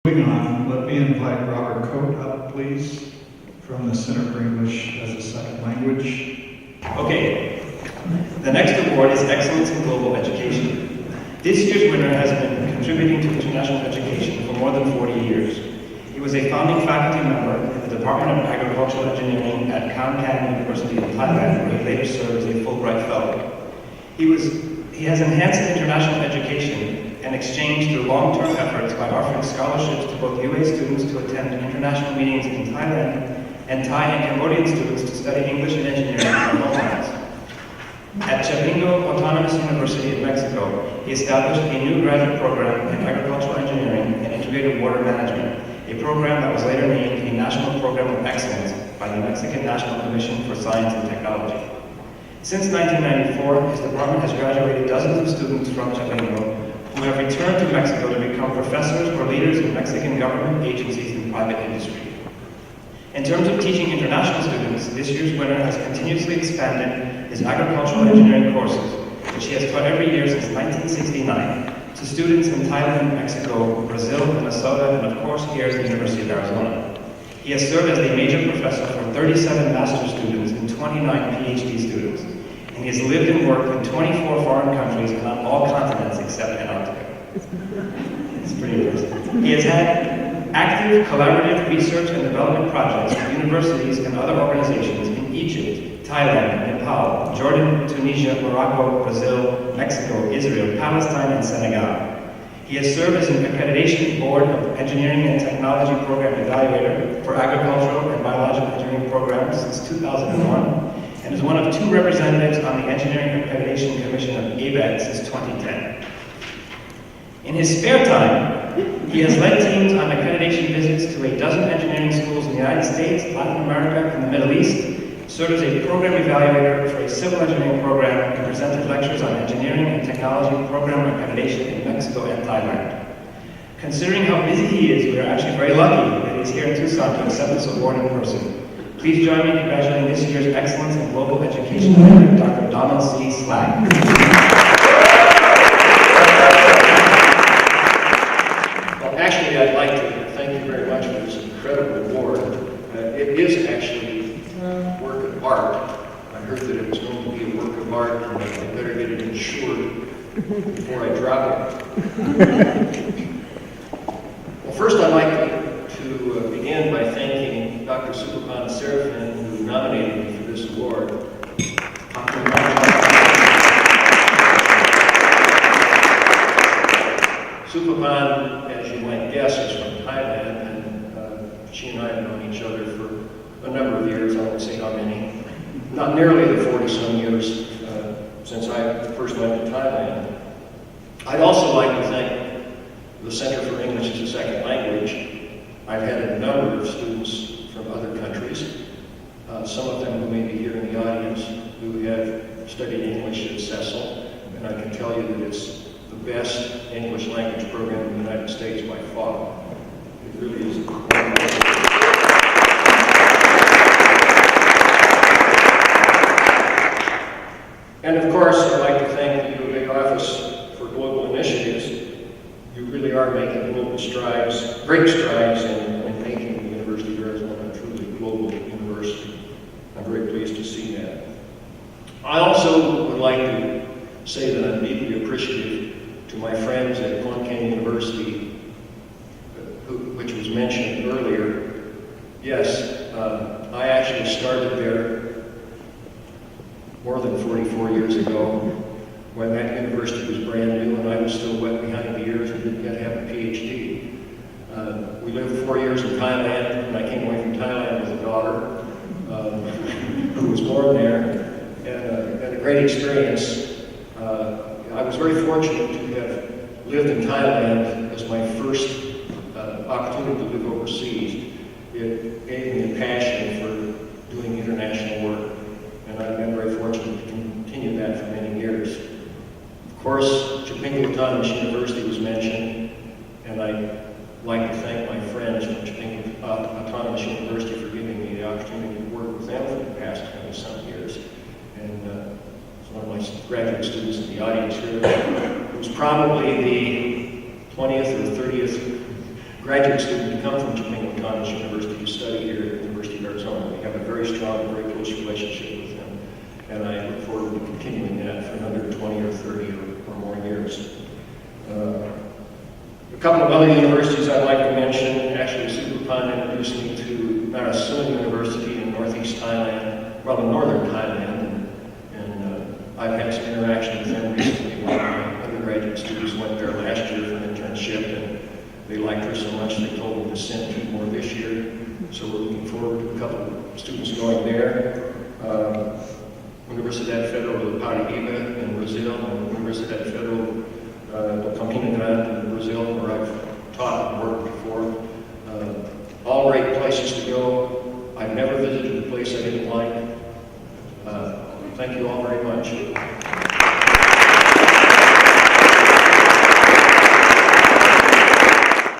Moving on, let me invite Robert Coate up, please, from the Center for English as a Second Language. Okay, the next award is Excellence in Global Education. This year's winner has been contributing to international education for more than 40 years. He was a founding faculty member in the Department of Agricultural Engineering at Kham Kaen University in Thailand, where he later served as a Fulbright Fellow. He has enhanced international education and exchange through long-term efforts by offering scholarships to both UA students to attend international meetings in Thailand and Thai and Cambodian students to study English and engineering in their homelands. At Chapingo Autonomous University in Mexico, he established a new graduate program in agricultural engineering and integrated water management, a program that was later named a National Program of Excellence by the Mexican National Commission for Science and Technology. Since 1994, his department has graduated dozens of students from Chapingo who have returned to Mexico to become professors or leaders in Mexican government agencies and private industry. In terms of teaching international students, this year's winner has continuously expanded his agricultural engineering courses, which he has taught every year since 1969, to students in Thailand, Mexico, Brazil, Minnesota, and of course here at the University of Arizona. He has served as the major professor for 37 master's students and 29 PhD students, and he has lived and worked in 24 foreign countries and on all continents except Antarctica. It's pretty impressive. He has had active collaborative research and development projects with universities and other organizations in Egypt, Thailand, Nepal, Jordan, Tunisia, Morocco, Brazil, Mexico, Israel, Palestine, and Senegal. He has served as an accreditation board of engineering and technology program evaluator for agricultural and biological engineering programs since 2001, and is one of 2 representatives on the Engineering Accreditation Commission of ABET since 2010. In his spare time, he has led teams on accreditation visits to a dozen engineering schools in the United States, Latin America, and the Middle East, served as a program evaluator for a civil engineering program, and presented lectures on engineering and technology program accreditation in Mexico and Thailand. Considering how busy he is, we are actually very lucky that he's here in Tucson to accept this award in person. Please join me in congratulating this year's Excellence in Global Education winner, Dr. Donald C. Slack. Well, actually, I'd like to thank you very much for this incredible award. It is actually a work of art. I heard that it was going to be a work of art, and I better get it insured before I drop it. Well, first I'd like to begin by thanking Dr. Supapan Serafin, who nominated me for this award. Supapan, as you might guess, is from Thailand, and she and I have known each other for a number of years. I won't say how many. Not nearly the 40-some years since I first went to Thailand. I'd also like to thank the Center for English as a Second Language. I've had a number of students from other countries, some of them who may be here in the audience, who have studied English at Cecil, and I can tell you that it's the best English language program in the United States by far. It really is. And of course, I'd like to thank the U of A Office for Global Initiatives. You really are making global strides, great strides in making the University of Arizona a truly global university. I'm very pleased to see that. I also would like to say that I'm deeply appreciative to my friends at Kham Kaen University, which was mentioned earlier. Yes, I actually started there more than 44 years ago, when that university was brand new and I was still wet behind the ears and didn't yet have a PhD. We lived 4 years in Thailand, and I came away from Thailand with a daughter who was born there, and had a great experience. I was very fortunate to have lived in Thailand as my first opportunity to live overseas. It gave me a passion for doing international work, and I've been very fortunate to continue that for many years. Of course, Chapingo Autonomous University was mentioned, and I'd like to thank my friends from Chapingo Autonomous University for giving me the opportunity to work with them for the past 20-some years. And one of my graduate students in the audience here, it was probably the 20th or 30th graduate student to come from Topanga College University to study here at the University of Arizona. We have a very strong and very close relationship with them, and I look forward to continuing that for another 20 or 30 or more years. A couple of other universities I'd like to mention. Actually, Superpon introduced me to Marasun University in northeast Thailand, well, in northern Thailand, and I've had some interaction with them recently. One of my undergraduate students went there last year for an internship, and they liked her so much they told them to send 2 more this year. So we're looking forward to a couple of students going there. Universidade Federal de Paraíba in Brazil, and Universidade Federal de Campina Grande in Brazil, where I've